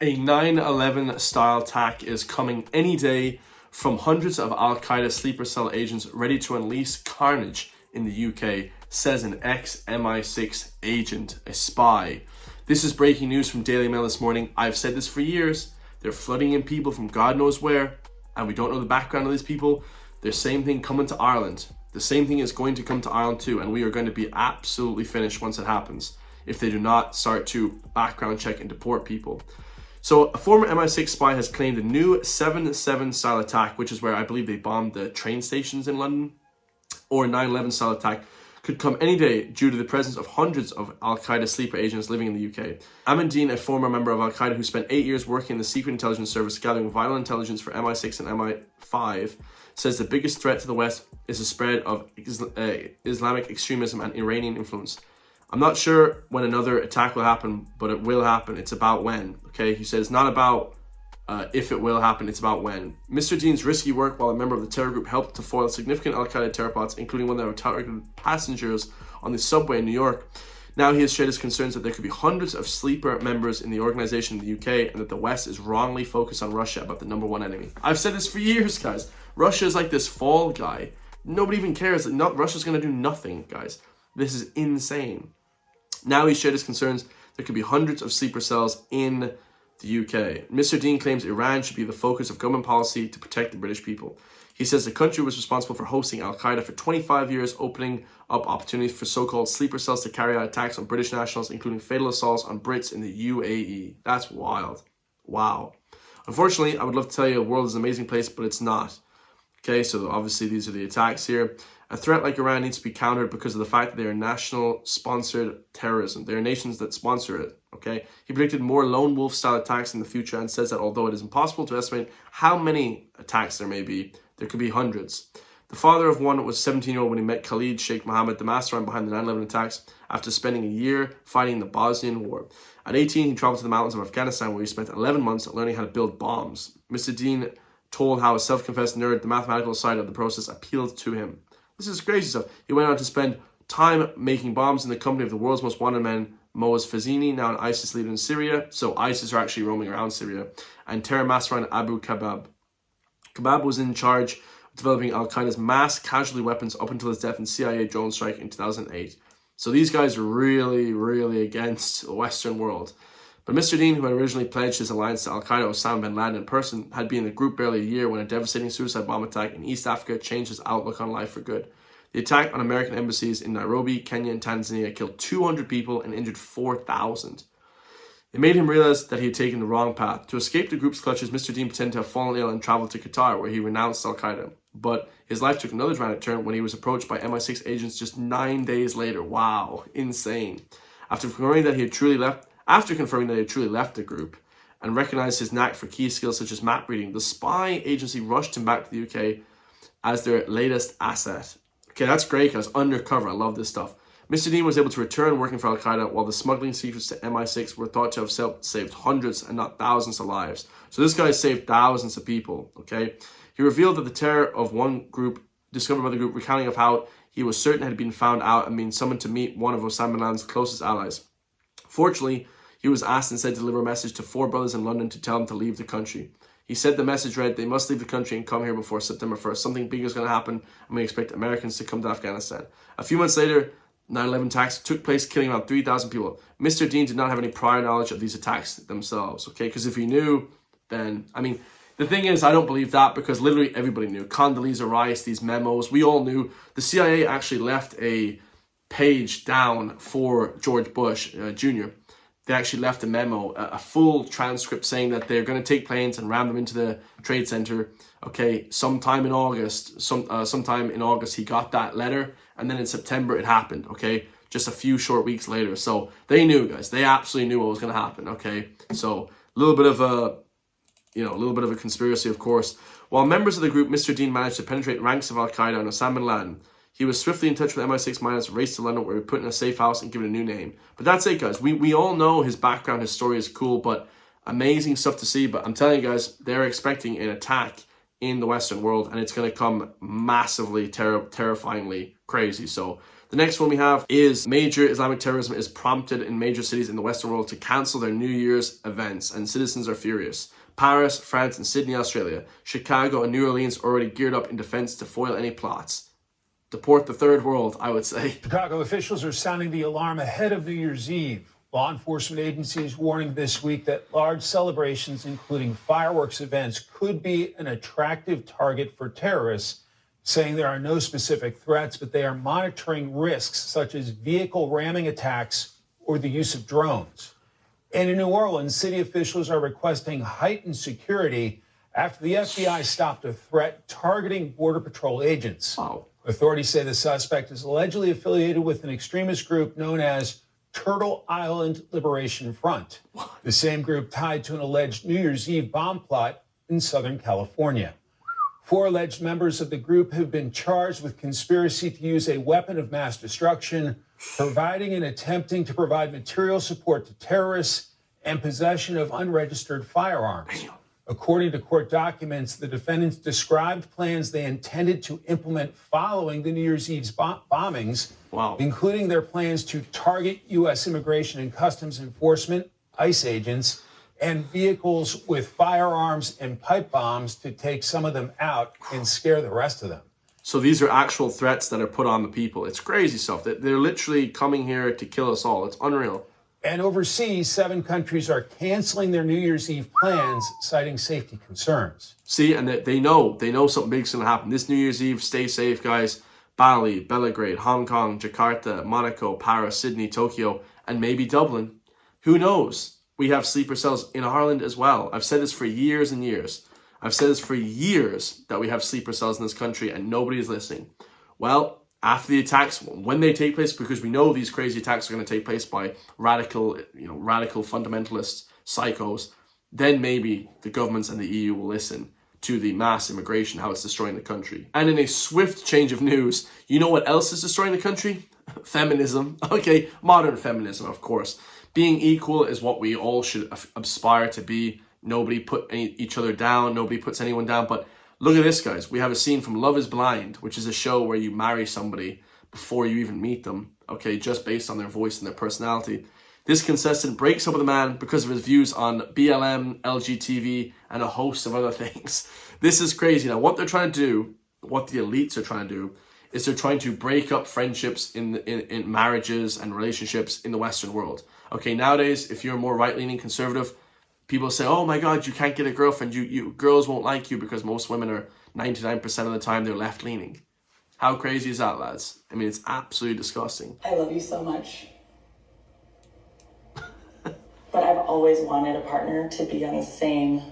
A 9/11 style attack is coming any day from hundreds of Al-Qaeda sleeper cell agents ready to unleash carnage in the UK, says an ex-MI6 agent, a spy. This is breaking news from Daily Mail this morning. I've said this for years. They're flooding in people from God knows where, and we don't know the background of these people. The same thing coming to Ireland. The same thing is going to come to Ireland too, and we are going to be absolutely finished once it happens if they do not start to background check and deport people. So a former MI6 spy has claimed a new 7/7 style attack, which is where I believe they bombed the train stations in London, or a 9/11 style attack, could come any day due to the presence of hundreds of Al-Qaeda sleeper agents living in the UK. Ahmed Deen, a former member of Al-Qaeda who spent 8 years working in the Secret Intelligence Service gathering vital intelligence for MI6 and MI5, says the biggest threat to the West is the spread of Islamic extremism and Iranian influence. I'm not sure when another attack will happen, but it will happen. It's about when, okay? He says it's not about if it will happen, it's about when. Mr. Deen's risky work while a member of the terror group helped to foil significant Al-Qaeda terror plots, including one that targeted passengers on the subway in New York. Now he has shared his concerns that there could be hundreds of sleeper members in the organization in the UK and that the West is wrongly focused on Russia about the number one enemy. I've said this for years, guys. Russia is like this fall guy. Nobody even cares. Russia's going to do nothing, guys. This is insane. Now he shared his concerns there could be hundreds of sleeper cells in the UK. Mr. Deen claims Iran should be the focus of government policy to protect the British people. He says the country was responsible for hosting Al-Qaeda for 25 years, opening up opportunities for so-called sleeper cells to carry out attacks on British nationals, including fatal assaults on Brits in the UAE. That's wild. Wow. Unfortunately, I would love to tell you the world is an amazing place, but it's not. Okay, so obviously these are the attacks here. A threat like Iran needs to be countered because of the fact that they are national-sponsored terrorism. They are nations that sponsor it, okay? He predicted more lone wolf-style attacks in the future and says that although it is impossible to estimate how many attacks there may be, there could be hundreds. The father of one was 17-year-old when he met Khalid Sheikh Mohammed, the mastermind behind the 9/11 attacks, after spending a year fighting the Bosnian War. At 18, he traveled to the mountains of Afghanistan where he spent 11 months learning how to build bombs. Mr. Deen told how a self-confessed nerd, the mathematical side of the process appealed to him. This is crazy stuff. He went on to spend time making bombs in the company of the world's most wanted man, Moaz Fazini, now an ISIS leader in Syria. So ISIS are actually roaming around Syria. And terror mastermind Abu Khabab. Khabab was in charge of developing Al-Qaeda's mass casualty weapons up until his death in CIA drone strike in 2008. So these guys are really, really against the Western world. But Mr. Deen, who had originally pledged his alliance to Al-Qaeda Osama bin Laden in person, had been in the group barely a year when a devastating suicide bomb attack in East Africa changed his outlook on life for good. The attack on American embassies in Nairobi, Kenya, and Tanzania killed 200 people and injured 4,000. It made him realize that he had taken the wrong path. To escape the group's clutches, Mr. Deen pretended to have fallen ill and traveled to Qatar, where he renounced Al-Qaeda. But his life took another dramatic turn when he was approached by MI6 agents just 9 days later. Wow, insane. After confirming that he had truly left the group and recognized his knack for key skills such as map reading, the spy agency rushed him back to the UK as their latest asset. Okay, that's great, guys. Undercover. I love this stuff. Mr. Deen was able to return working for Al-Qaeda while the smuggling secrets to MI6 were thought to have saved hundreds and not thousands of lives. So this guy saved thousands of people, okay? He revealed that the terror of one group discovered by the group, recounting of how he was certain had been found out and been summoned to meet one of Osama bin Laden's closest allies. Fortunately, he was asked instead to deliver a message to 4 brothers in London to tell them to leave the country. He said the message read, they must leave the country and come here before September 1st. Something big is going to happen, and we expect Americans to come to Afghanistan. A few months later, 9/11 attacks took place, killing around 3,000 people. Mr. Deen did not have any prior knowledge of these attacks themselves, okay? Because if he knew, then, the thing is, I don't believe that because literally everybody knew. Condoleezza Rice, these memos, we all knew. The CIA actually left a page down for George Bush Jr. They actually left a memo, a full transcript saying that they're going to take planes and ram them into the Trade Center. Okay, sometime in August, he got that letter, and then in September it happened. Okay, just a few short weeks later. So they knew, guys. They absolutely knew what was going to happen. Okay, so a little bit of a conspiracy, of course. While members of the group, Mr. Deen managed to penetrate ranks of Al-Qaeda and Osama bin Laden. He was swiftly in touch with MI6 miners, raced to London where he was put in a safe house and given a new name. But that's it, guys. We all know his background, his story is cool, but amazing stuff to see. But I'm telling you guys, they're expecting an attack in the Western world, and it's going to come massively, terrifyingly crazy. So The next one we have is major Islamic terrorism is prompted in major cities in the Western world to cancel their New Year's events, and citizens are furious. Paris, France, and Sydney, Australia. Chicago and New Orleans already geared up in defense to foil any plots. Deport the third world, I would say. Chicago officials are sounding the alarm ahead of New Year's Eve. Law enforcement agencies warning this week that large celebrations, including fireworks events, could be an attractive target for terrorists, saying there are no specific threats, but they are monitoring risks such as vehicle ramming attacks or the use of drones. And in New Orleans, city officials are requesting heightened security after the FBI stopped a threat targeting Border Patrol agents. Wow. Authorities say the suspect is allegedly affiliated with an extremist group known as Turtle Island Liberation Front, the same group tied to an alleged New Year's Eve bomb plot in Southern California. 4 alleged members of the group have been charged with conspiracy to use a weapon of mass destruction, providing and attempting to provide material support to terrorists, and possession of unregistered firearms. According to court documents, the defendants described plans they intended to implement following the New Year's Eve's bombings, including their plans to target U.S. Immigration and Customs Enforcement, ICE agents, and vehicles with firearms and pipe bombs to take some of them out and scare the rest of them. So these are actual threats that are put on the people. It's crazy stuff. They're literally coming here to kill us all. It's unreal. And overseas, 7 countries are canceling their New Year's Eve plans, citing safety concerns. See, and they know something big's going to happen. This New Year's Eve, stay safe, guys. Bali, Belgrade, Hong Kong, Jakarta, Monaco, Paris, Sydney, Tokyo, and maybe Dublin. Who knows? We have sleeper cells in Ireland as well. I've said this for years and years. I've said this for years that we have sleeper cells in this country and nobody's listening. Well, after the attacks, when they take place, because we know these crazy attacks are going to take place by radical fundamentalists, psychos, then maybe the governments and the EU will listen to the mass immigration, how it's destroying the country. And in a swift change of news, you know what else is destroying the country? Feminism. Okay, modern feminism, of course. Being equal is what we all should aspire to be. Nobody put each other down. Nobody puts anyone down. But look at this, guys. We have a scene from Love is Blind, which is a show where you marry somebody before you even meet them, okay, just based on their voice and their personality. This contestant breaks up with a man because of his views on BLM, LGTV, and a host of other things. This is crazy. Now, what they're trying to do, what the elites are trying to do, is they're trying to break up friendships in marriages and relationships in the Western world. Okay, nowadays, if you're more right-leaning conservative, people say, oh my God, you can't get a girlfriend. You girls won't like you because most women are 99% of the time they're left-leaning. How crazy is that, lads? I mean, it's absolutely disgusting. I love you so much. But I've always wanted a partner to be on the same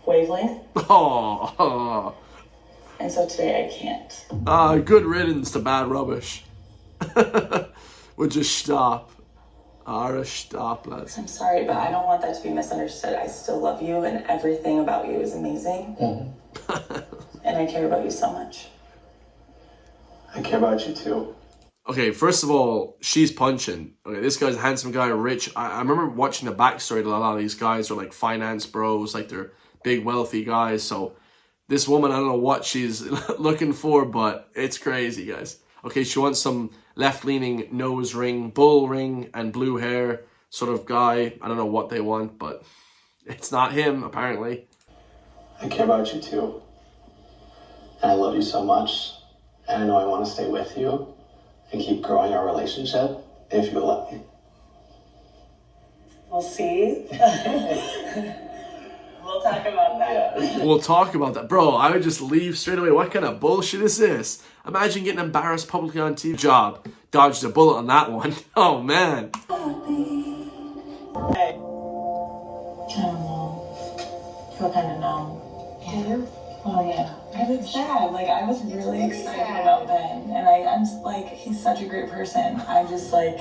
wavelength. Oh. And so today I can't. Good riddance to bad rubbish. We'll just stop. Stop, lads. I'm sorry, but I don't want that to be misunderstood. I still love you, and everything about you is amazing. And I care about you so much. I care about you too. Okay, first of all, she's punching. Okay, this guy's a handsome guy, rich. I remember watching the backstory to a lot of these guys are like finance bros, like they're big, wealthy guys. So this woman, I don't know what she's looking for, but it's crazy, guys. Okay, she wants some left-leaning nose ring, bull ring, and blue hair sort of guy. I don't know what they want, but it's not him, apparently. I care about you too. And I love you so much. And I know I want to stay with you and keep growing our relationship if you'll let me. We'll see. We'll talk about that. We'll talk about that. Bro, I would just leave straight away. What kind of bullshit is this? Imagine getting embarrassed publicly on TV. Job. Dodged a bullet on that one. Oh, man. Hey. I don't know. I feel kind of numb. Yeah? Oh, yeah. And it's sad. Like, I was really excited about Ben. And I'm just like, he's such a great person. I just like...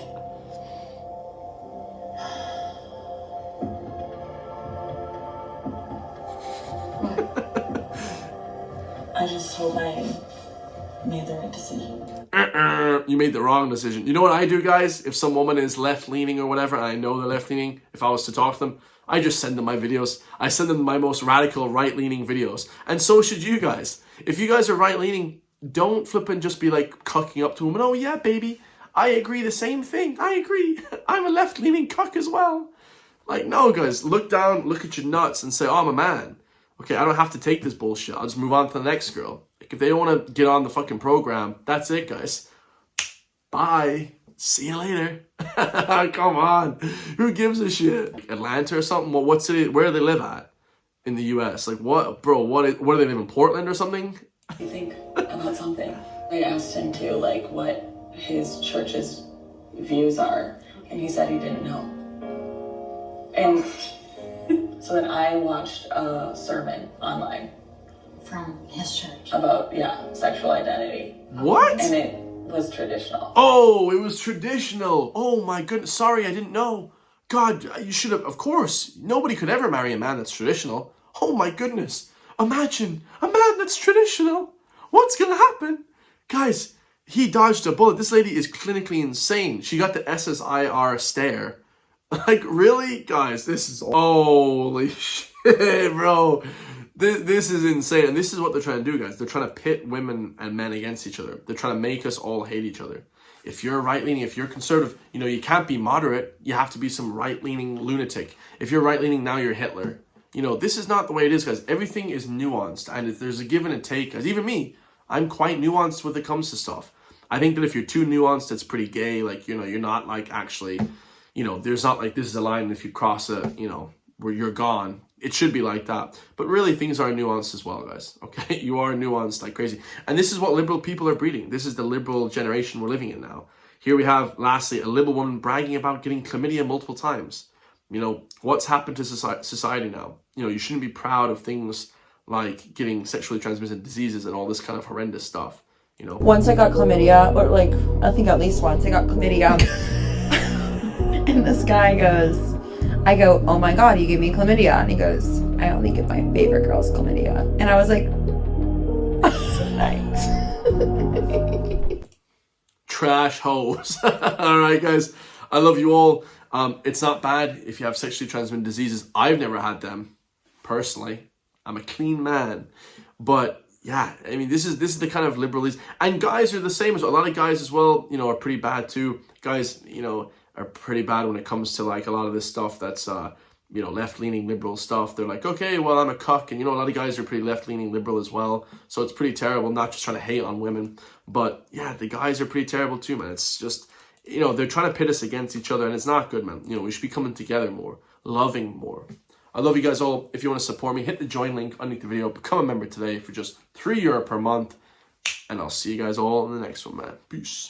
I just hope I made the right decision. You made the wrong decision. You know what I do, guys? If some woman is left-leaning or whatever, and I know they're left-leaning, if I was to talk to them, I just send them my videos. I send them my most radical right-leaning videos. And so should you guys. If you guys are right-leaning, don't flip and just be like cucking up to him. And, oh yeah, baby, I agree, the same thing. I agree. I'm a left-leaning cuck as well. Like, no, guys, look down, look at your nuts and say, oh, I'm a man. Okay, I don't have to take this bullshit. I'll just move on to the next girl. Like, if they don't want to get on the fucking program, that's it, guys. Bye. See you later. Come on. Who gives a shit? Atlanta or something? Well, what city? Where do they live at? In the U.S.? Like, what? Bro, what do they live in? Portland or something? You think about something. I asked him to, like, what his church's views are, and he said he didn't know. And so then I watched a sermon online. From his church. About, sexual identity. What? And it was traditional. Oh, it was traditional. Oh my goodness. Sorry, I didn't know. God, you should have, of course. Nobody could ever marry a man that's traditional. Oh my goodness. Imagine a man that's traditional. What's gonna happen? Guys, he dodged a bullet. This lady is clinically insane. She got the SSIR stare. Like, really? Guys, this is... Holy shit, bro. This is insane. And this is what they're trying to do, guys. They're trying to pit women and men against each other. They're trying to make us all hate each other. If you're right-leaning, if you're conservative, you know, you can't be moderate. You have to be some right-leaning lunatic. If you're right-leaning, now you're Hitler. You know, this is not the way it is, guys. Everything is nuanced. And if there's a give and a take, guys. Even me, I'm quite nuanced when it comes to stuff. I think that if you're too nuanced, it's pretty gay. Like, you know, you're not, like, actually... You know, there's not like this is a line, if you cross it, you know, where you're gone. It should be like that. But really, things are nuanced as well, guys. Okay? You are nuanced like crazy. And this is what liberal people are breeding. This is the liberal generation we're living in now. Here we have, lastly, a liberal woman bragging about getting chlamydia multiple times. You know, what's happened to society now? You know, you shouldn't be proud of things like getting sexually transmitted diseases and all this kind of horrendous stuff. You know? Once I got chlamydia, or like, I think at least once I got chlamydia. And this guy goes, I go, oh my God, you gave me chlamydia. And he goes, I only give my favorite girls chlamydia. And I was like, nice. Trash hoes. All right, guys. I love you all. It's not bad if you have sexually transmitted diseases. I've never had them, personally. I'm a clean man. But yeah, I mean, this is the kind of liberalism. And guys are the same as well. A lot of guys as well, you know, are pretty bad too. Guys, you know, are pretty bad when it comes to like a lot of this stuff that's you know, left-leaning liberal stuff. They're like, okay, well, I'm a cuck. And you know, a lot of guys are pretty left-leaning liberal as well, so it's pretty terrible. I'm not just trying to hate on women, but yeah, the guys are pretty terrible too, man. It's just, you know, they're trying to pit us against each other, and it's not good, man. You know, we should be coming together more, loving more. I love you guys all. If you want to support me, hit the join link underneath the video. Become a member today for just €3 per month, and I'll see you guys all in the next one, man. Peace.